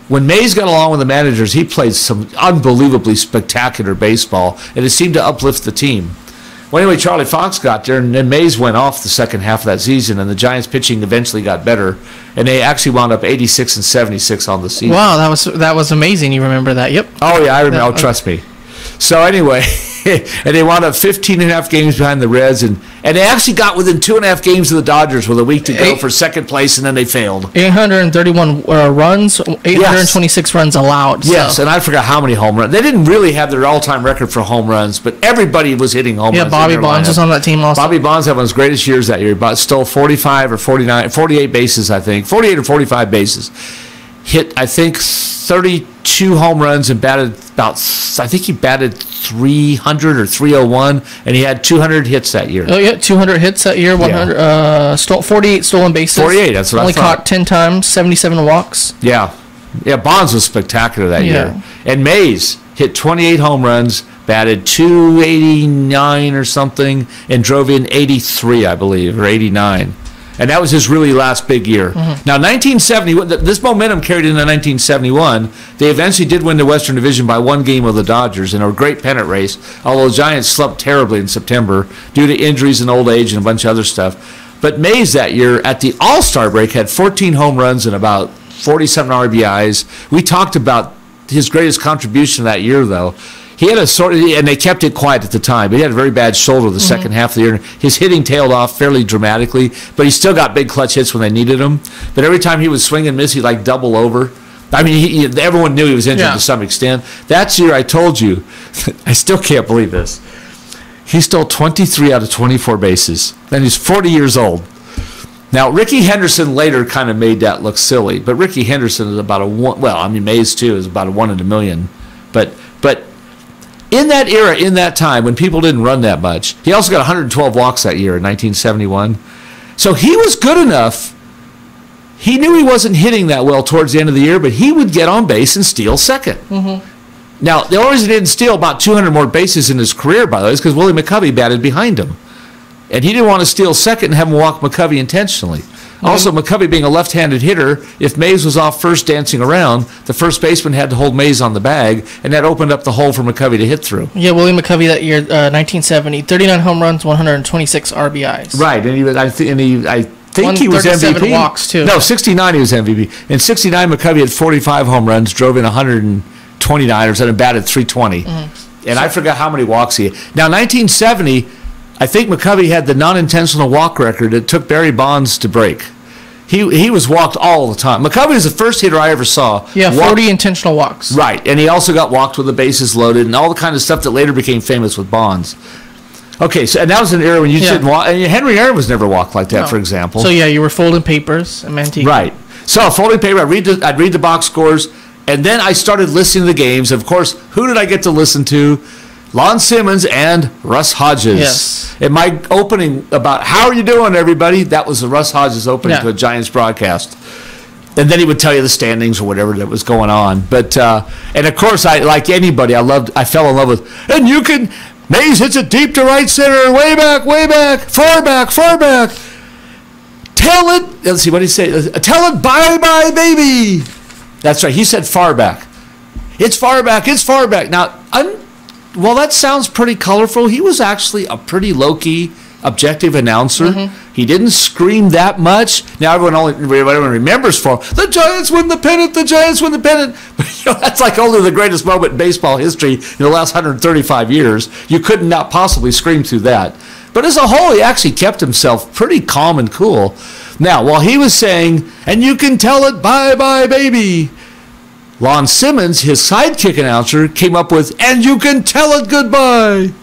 When Mays got along with the managers, he played some unbelievably spectacular baseball, and it seemed to uplift the team. Well, anyway, Charlie Fox got there, and then Mays went off the second half of that season, and the Giants' pitching eventually got better, and they actually wound up 86-76 on the season. Wow, that was amazing. You remember that? Yep. Oh yeah, I remember. Oh, trust me. So anyway, and they wound up 15 and a half games behind the Reds, and they actually got within 2.5 games of the Dodgers with a week to go for second place, and then they failed. 831 runs, 826 runs allowed. Yes, and I forgot how many home runs. They didn't really have their all-time record for home runs, but everybody was hitting home runs. Yeah, Bobby Bonds was on that team also. Bobby Bonds had one of his greatest years that year. He stole 45 or 48 bases, I think. 48 or 45 bases. Hit, I think, 32 home runs and batted I think he batted 300 or 301, and he had 200 hits that year. Oh, yeah, 200 hits that year, 100, 48 stolen bases. 48, that's what Only I thought. Only caught 10 times, 77 walks. Yeah. Yeah, Bonds was spectacular that year. And Mays hit 28 home runs, batted 289 or something, and drove in 83, I believe, or 89. And that was his really last big year. Now, 1970, this momentum carried into 1971. They eventually did win the Western Division by 1 game of the Dodgers in a great pennant race, although the Giants slumped terribly in September due to injuries and old age and a bunch of other stuff. But Mays that year at the All-Star break had 14 home runs and about 47 RBIs. We talked about his greatest contribution that year, though. He had and they kept it quiet at the time, but he had a very bad shoulder the second half of the year. His hitting tailed off fairly dramatically, but he still got big clutch hits when they needed him. But every time he would swing and miss, he'd like double over. I mean, everyone knew he was injured to some extent. That year, I told you, I still can't believe this. He stole 23 out of 24 bases. Then he's 40 years old. Now, Rickey Henderson later kind of made that look silly, but Rickey Henderson is about Mays too is about a 1 in a million. But in that era, in that time, when people didn't run that much, he also got 112 walks that year in 1971. So he was good enough. He knew he wasn't hitting that well towards the end of the year, but he would get on base and steal second. Now, the only reason he didn't steal about 200 more bases in his career, by the way, is because Willie McCovey batted behind him. And he didn't want to steal second and have him walk McCovey intentionally. Also, McCovey being a left-handed hitter, if Mays was off first dancing around, the first baseman had to hold Mays on the bag, and that opened up the hole for McCovey to hit through. Yeah, Willie McCovey that year, 1970, 39 home runs, 126 RBIs. Right, and I think he was MVP. Walks too. No, 69 he was MVP. In 69, McCovey had 45 home runs, drove in 129 or something, batted 320. And I forgot how many walks he had. Now, 1970, I think McCovey had the non-intentional walk record that took Barry Bonds to break. He was walked all the time. McCovey is the first hitter I ever saw. Yeah, 40 intentional walks. Right, and he also got walked with the bases loaded and all the kind of stuff that later became famous with Bonds. Okay, so and that was an era when you didn't walk. And Henry Aaron was never walked like that, for example. So yeah, you were folding papers and Mantique. Right. So folding paper, I'd read the box scores, and then I started listening to the games. Of course, who did I get to listen to? Lon Simmons and Russ Hodges. Yes. In my opening about how are you doing, everybody, that was the Russ Hodges opening to a Giants broadcast. And then he would tell you the standings or whatever that was going on. But and of course, like anybody, I fell in love with. And you can Mays hits it deep to right center, way back, far back. Tell it. Let's see what he say. Tell it, bye, baby. That's right. He said far back. It's far back. Now, well, that sounds pretty colorful. He was actually a pretty low-key, objective announcer. He didn't scream that much. Now everyone remembers for the Giants win the pennant. But that's like only the greatest moment in baseball history in the last 135 years. You could not possibly scream through that. But as a whole, he actually kept himself pretty calm and cool. Now, while he was saying, and you can tell it, bye, baby, Lon Simmons, his sidekick announcer, came up with, and you can tell it goodbye.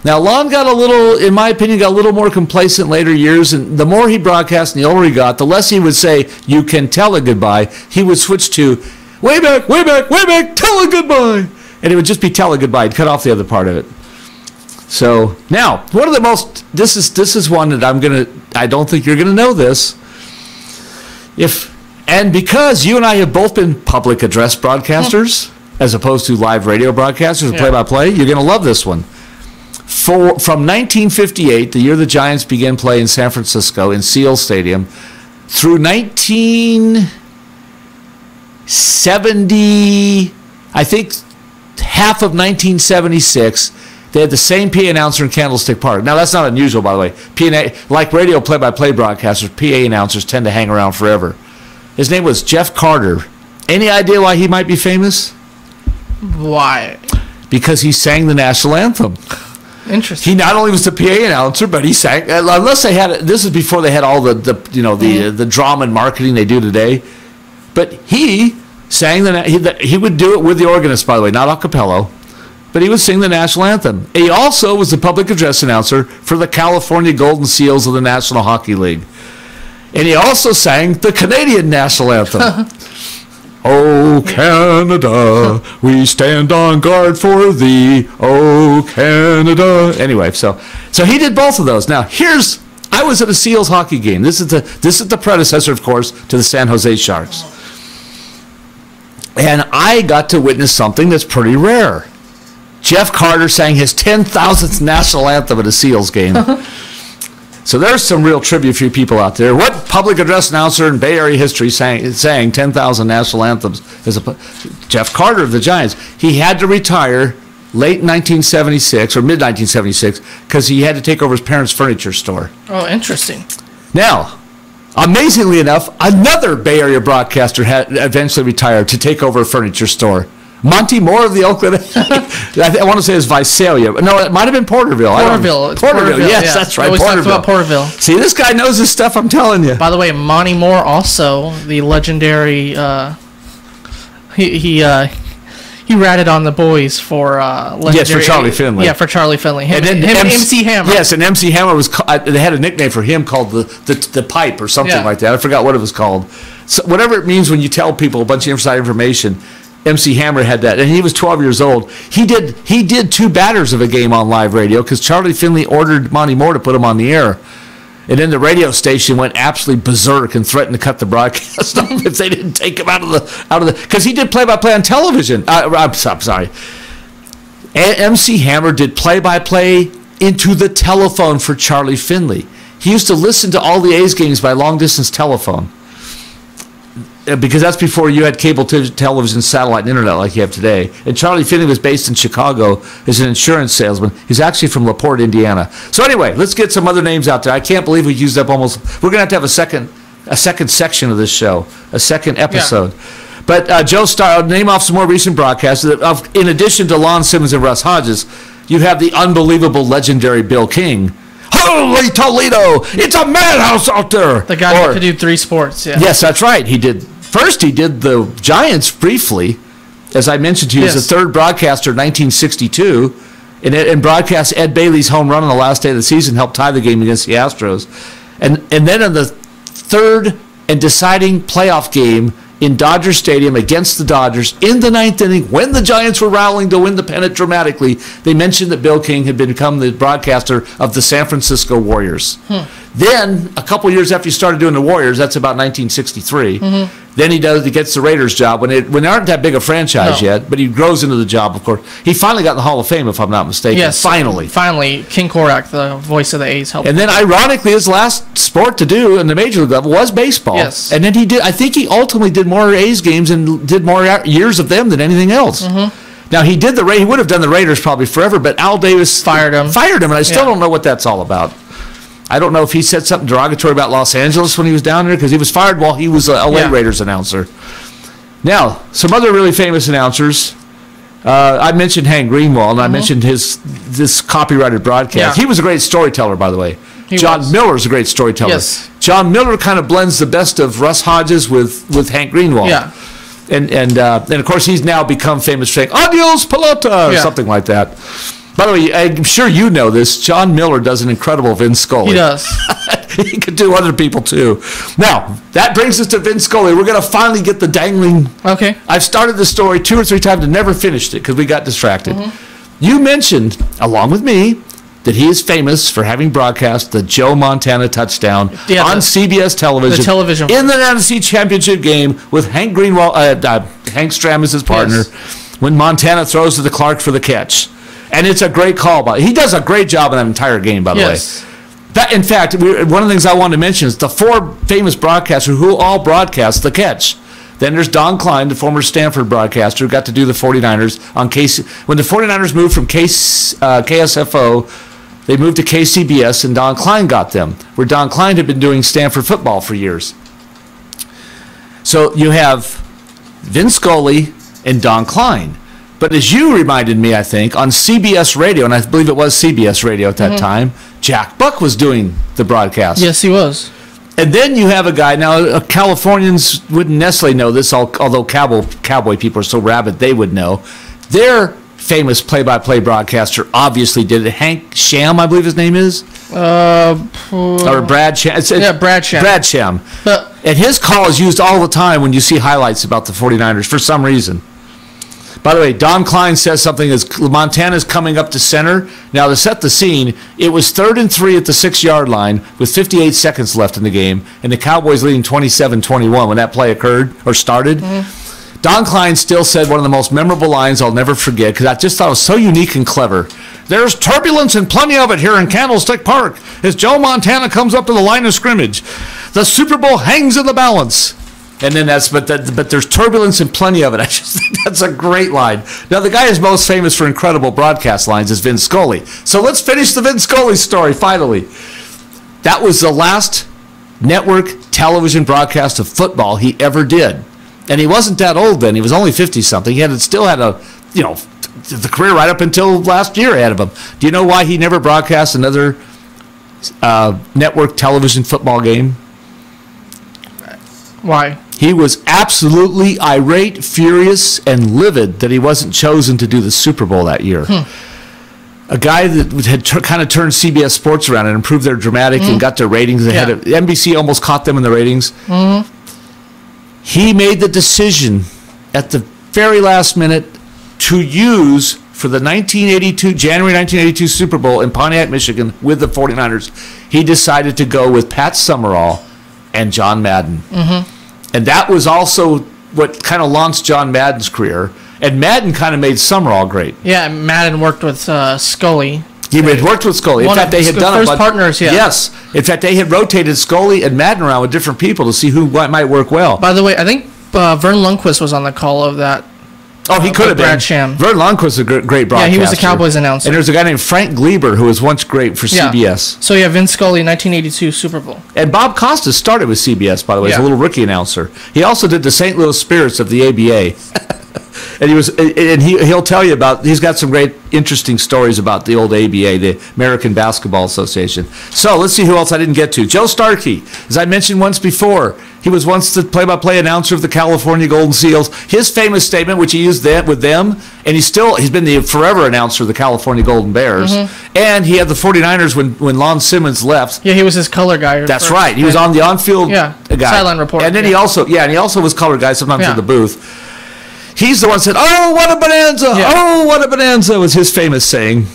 Now, Lon got a little, in my opinion, got a little more complacent later years, and the more he broadcast and the older he got, the less he would say, you can tell it goodbye. He would switch to, way back, tell it goodbye. And it would just be tell it goodbye. He'd cut off the other part of it. So, now, one of the most, this is one that I don't think you're going to know this. And because you and I have both been public address broadcasters, as opposed to live radio broadcasters and play-by-play, you're going to love this one. From 1958, the year the Giants began play in San Francisco in Seal Stadium, through 1970, I think half of 1976, they had the same PA announcer in Candlestick Park. Now, that's not unusual, by the way. Like radio play-by-play broadcasters, PA announcers tend to hang around forever. His name was Jeff Carter. Any idea why he might be famous? Why? Because he sang the national anthem. Interesting. He not only was the PA announcer, but he sang. Unless they had this is before they had all the drama and marketing they do today. But he sang he would do it with the organist, by the way, not a cappella. But he would sing the national anthem. He also was the public address announcer for the California Golden Seals of the National Hockey League. And he also sang the Canadian national anthem. Oh, Canada, we stand on guard for thee. Oh, Canada. Anyway, so he did both of those. Now, I was at a Seals hockey game. This is the predecessor, of course, to the San Jose Sharks. And I got to witness something that's pretty rare. Jeff Carter sang his 10,000th national anthem at a Seals game. So there's some real trivia for you people out there. What public address announcer in Bay Area history sang 10,000 national anthems? Jeff Carter of the Giants. He had to retire late 1976 or mid-1976 because he had to take over his parents' furniture store. Oh, interesting. Now, amazingly enough, another Bay Area broadcaster had eventually retired to take over a furniture store. Monty Moore of the Oakland. I want to say it's Visalia. No, it might have been Porterville. Porterville. Yes, yeah. that's right. Always talks about Porterville. See, this guy knows his stuff. I'm telling you. By the way, Monty Moore also the legendary. He ratted on the boys for legendary. Yes, for Charlie Finley. Yeah, for Charlie Finley. Him and MC Hammer. Yes, and MC Hammer was. They had a nickname for him called the Pipe or something like that. I forgot what it was called. So whatever it means when you tell people a bunch of inside information. MC Hammer had that, and he was 12 years old. He did 2 batters of a game on live radio because Charlie Finley ordered Monty Moore to put him on the air. And then the radio station went absolutely berserk and threatened to cut the broadcast off if they didn't take him out of the because he did play-by-play on television. I'm sorry. MC Hammer did play-by-play into the telephone for Charlie Finley. He used to listen to all the A's games by long-distance telephone. Because that's before you had cable television, satellite, and internet like you have today. And Charlie Finley was based in Chicago as an insurance salesman. He's actually from LaPorte, Indiana. So anyway, let's get some other names out there. I can't believe we used up almost. We're going to have a second section of this show, a second episode. Yeah. But Joe Starr, name off some more recent broadcasts. In addition to Lon Simmons and Russ Hodges, you have the unbelievable, legendary Bill King. Holy Toledo! It's a madhouse out there. The guy who could do 3 sports. Yeah. Yes, that's right. He did the Giants briefly, as I mentioned to you, as the third broadcaster in 1962, and broadcast Ed Bailey's home run on the last day of the season, helped tie the game against the Astros. And then in the third and deciding playoff game in Dodger Stadium against the Dodgers in the 9th inning, when the Giants were rallying to win the pennant dramatically, they mentioned that Bill King had become the broadcaster of the San Francisco Warriors. Then, a couple years after he started doing the Warriors, that's about 1963, then he gets the Raiders job when they aren't that big a franchise yet, but he grows into the job, of course. He finally got in the Hall of Fame, if I'm not mistaken. Yes. Finally, King Korak, the voice of the A's, helped. And then, ironically, his last sport to do in the major league level was baseball. Yes. And then I think he ultimately did more A's games and did more years of them than anything else. Now, he would have done the Raiders probably forever, but Al Davis fired him, and I still don't know what that's all about. I don't know if he said something derogatory about Los Angeles when he was down there, because he was fired while he was a LA Raiders announcer. Now, some other really famous announcers. I mentioned Hank Greenwald, and I mentioned this copyrighted broadcast. He was a great storyteller, by the way. John Miller's a great storyteller. Yes. John Miller kind of blends the best of Russ Hodges with Hank Greenwald. Yeah. And of course, he's now become famous for saying, "Adios, pelota," or something like that. By the way, I'm sure you know this. John Miller does an incredible Vin Scully. He does. He could do other people, too. Now, that brings us to Vin Scully. We're going to finally get the dangling. Okay. I've started the story 2 or 3 times and never finished it because we got distracted. You mentioned, along with me, that he is famous for having broadcast the Joe Montana touchdown on CBS television. The television. In the NFC Championship game with Hank Greenwald, Hank Stram as his partner, when Montana throws to the Clark for the catch. And it's a great call. He does a great job in that entire game, by the way. In fact, one of the things I wanted to mention is the 4 famous broadcasters who all broadcast the catch. Then there's Don Klein, the former Stanford broadcaster, who got to do the 49ers on when the 49ers moved from KSFO, they moved to KCBS, and Don Klein got them, where Don Klein had been doing Stanford football for years. So you have Vin Scully and Don Klein. But as you reminded me, I think, on CBS Radio, and I believe it was CBS Radio at that time, Jack Buck was doing the broadcast. Yes, he was. And then you have a guy, now Californians wouldn't necessarily know this, although cowboy people are so rabid they would know. Their famous play-by-play broadcaster obviously did it. Hank Sham, I believe his name is. Or Brad Sham. Brad Sham. Brad Sham. And his call is used all the time when you see highlights about the 49ers for some reason. By the way, Don Klein says something as Montana's coming up to center. Now, to set the scene, it was 3rd and 3 at the 6-yard line with 58 seconds left in the game, and the Cowboys leading 27-21 when that play occurred or started. Don Klein still said one of the most memorable lines I'll never forget because I just thought it was so unique and clever. There's turbulence and plenty of it here in Candlestick Park as Joe Montana comes up to the line of scrimmage. The Super Bowl hangs in the balance. And then but there's turbulence and plenty of it. I just think that's a great line. Now, the guy who's most famous for incredible broadcast lines is Vin Scully. So let's finish the Vin Scully story, finally. That was the last network television broadcast of football he ever did. And he wasn't that old then. He was only 50-something. He still had the career right up until last year ahead of him. Do you know why he never broadcast another network television football game? Why? He was absolutely irate, furious, and livid that he wasn't chosen to do the Super Bowl that year. A guy that had kind of turned CBS Sports around and improved their dramatic and got their ratings ahead of NBC, almost caught them in the ratings. He made the decision at the very last minute to use for the January 1982 Super Bowl in Pontiac, Michigan with the 49ers. He decided to go with Pat Summerall and John Madden. And that was also what kind of launched John Madden's career. And Madden kind of made Summerall great. Yeah, Madden worked with Scully. He had worked with Scully. In fact, they had done first partners, yeah. Yes. In fact, they had rotated Scully and Madden around with different people to see who might work well. By the way, I think Vern Lundquist was on the call of that. Oh, he could have been. Brad Sham. Vern Lundquist was a great broadcaster. Yeah, he was the Cowboys announcer. And there's a guy named Frank Gleber who was once great for CBS. So yeah, Vin Scully, 1982 Super Bowl. And Bob Costas started with CBS, by the way, as a little rookie announcer. He also did the St. Louis Spirits of the ABA. And he'll tell you about, he's got some great interesting stories about the old ABA, the American Basketball Association. So let's see who else I didn't get to. Joe Starkey, as I mentioned once before, he was once the play-by-play announcer of the California Golden Seals. His famous statement, which he used with them, and he's been the forever announcer of the California Golden Bears. And he had the 49ers when Lon Simmons left. Yeah, he was his color guy. That's right. He was on the on-field guy. Sideline reporter. And then he also was color guy sometimes in the booth. He's the one who said, "Oh, what a bonanza! Yeah. Oh, what a bonanza!" was his famous saying.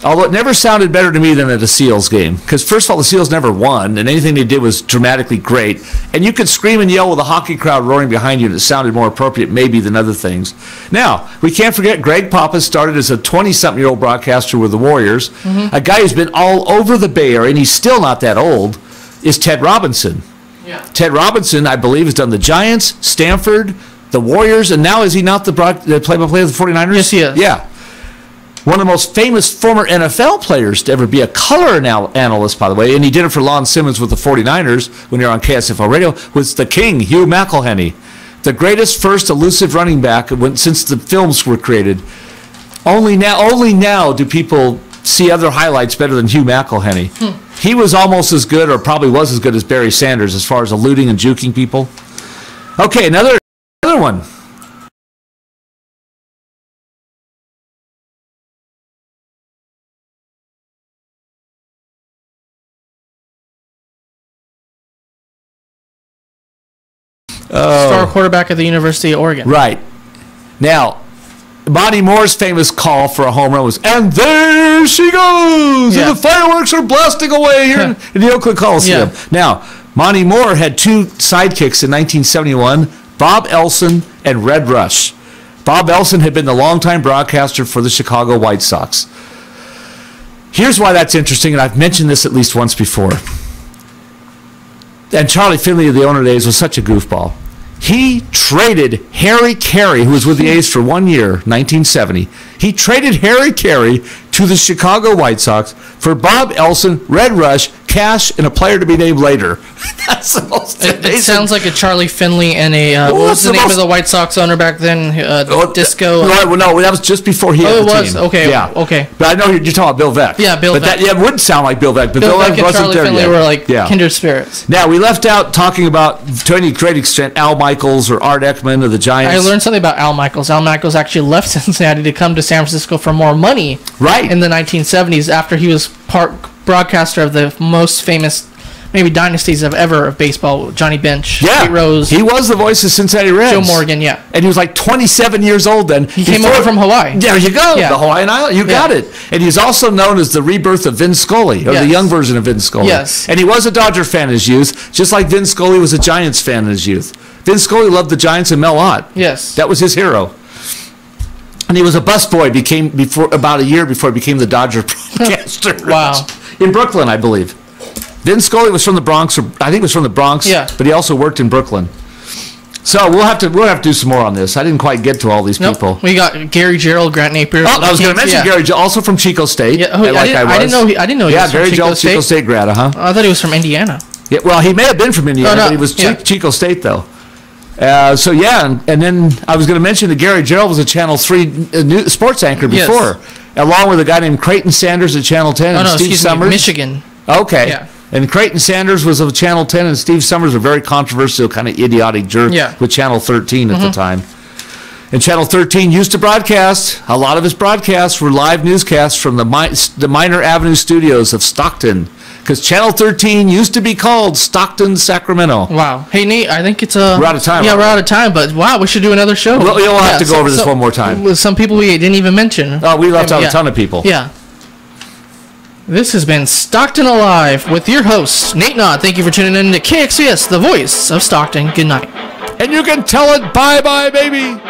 Although it never sounded better to me than at a Seals game. Because first of all, the Seals never won, and anything they did was dramatically great. And you could scream and yell with a hockey crowd roaring behind you, and it sounded more appropriate maybe than other things. Now, we can't forget Greg Pappas started as a 20-something-year-old broadcaster with the Warriors. A guy who's been all over the Bay Area, and he's still not that old, is Ted Robinson. Yeah. Ted Robinson, I believe, has done the Giants, Stanford, the Warriors, and now is he not the play-by-play of the 49ers? Yes, he is. Yeah. One of the most famous former NFL players to ever be a color analyst, by the way, and he did it for Lon Simmons with the 49ers when they were on KXVS radio, was the king, Hugh McElhenney, the greatest first elusive running back since the films were created. Only now do people see other highlights better than Hugh McElhenney. He was almost as good, or probably was as good as Barry Sanders as far as eluding and juking people. Okay, another one. Star quarterback at the University of Oregon. Right. Now, Monty Moore's famous call for a home run was, "And there she goes! Yeah. And the fireworks are blasting away here in the Oakland Coliseum." Yeah. Now, Monty Moore had two sidekicks in 1971, Bob Elson and Red Rush. Bob Elson had been the longtime broadcaster for the Chicago White Sox. Here's why that's interesting, and I've mentioned this at least once before. And Charlie Finley of the owner days was such a goofball. He traded Harry Carey, who was with the A's for 1 year, 1970. He traded Harry Carey to the Chicago White Sox for Bob Elson, Red Rush, cash, and a player to be named later. That's the most amazing. It sounds like a Charlie Finley and a, what was the name of the White Sox owner back then? Disco? No, that was just before he had the team. Oh, it was? Okay, yeah. Okay. But I know you're talking about Bill Veeck. Yeah, Bill Veeck. But that would sound like Bill Veeck, but Bill Veeck wasn't Charlie there Finley yet. Were like kindred spirits. Now, we left out talking about, to any great extent, Al Michaels or Art Ekman of the Giants. I learned something about Al Michaels. Al Michaels actually left Cincinnati to come to San Francisco for more money. Right. In the 1970s, after he was broadcaster of the most famous maybe dynasties of baseball. Johnny Bench, Yeah, Pete Rose. he was the voice of Cincinnati Reds. Joe Morgan, yeah. And he was like 27 years old then. He came over from Hawaii. There you go, Yeah. the Hawaiian Island. You got it. And he's also known as the rebirth of Vin Scully, or the Yes. young version of Vin Scully. Yes. And he was a Dodger fan in his youth, just like Vin Scully was a Giants fan in his youth. Vin Scully loved the Giants and Mel Ott. Yes. That was his hero. And he was a busboy about a year before he became the Dodger broadcaster. Wow. In Brooklyn, I believe. Vin Scully was from the Bronx, or I think it was from the Bronx. Yeah. But he also worked in Brooklyn. So we'll have to do some more on this. I didn't quite get to all these people. We got Gary Gerald, Grant Napier. Oh, I was going to mention Gary, also from Chico State. Yeah, I didn't know he Yeah, was Gary from Gerald, Chico State grad, I thought he was from Indiana. Yeah, well, he may have been from Indiana, no, but he was yeah. Chico State though. So yeah, and then I was going to mention that Gary Gerald was a Channel 3 sports anchor before, along with a guy named Creighton Sanders at Channel 10 and Steve Summers. Michigan. Okay. Yeah. And Creighton Sanders was of Channel 10, and Steve Summers, a very controversial, kind of idiotic jerk with Channel 13 at the time. And Channel 13 used to broadcast. A lot of his broadcasts were live newscasts from the Minor Avenue studios of Stockton, because Channel 13 used to be called Stockton, Sacramento. Wow. Hey, Nate, I think it's We're out of time. Yeah, we're out of time, but wow, we should do another show. We'll have to go over this one more time. With some people we didn't even mention. Oh, we left out a ton of people. Yeah. This has been Stockton Alive with your host, Nate Knodt. Thank you for tuning in to KXVS, the voice of Stockton. Good night. And you can tell it bye-bye, baby.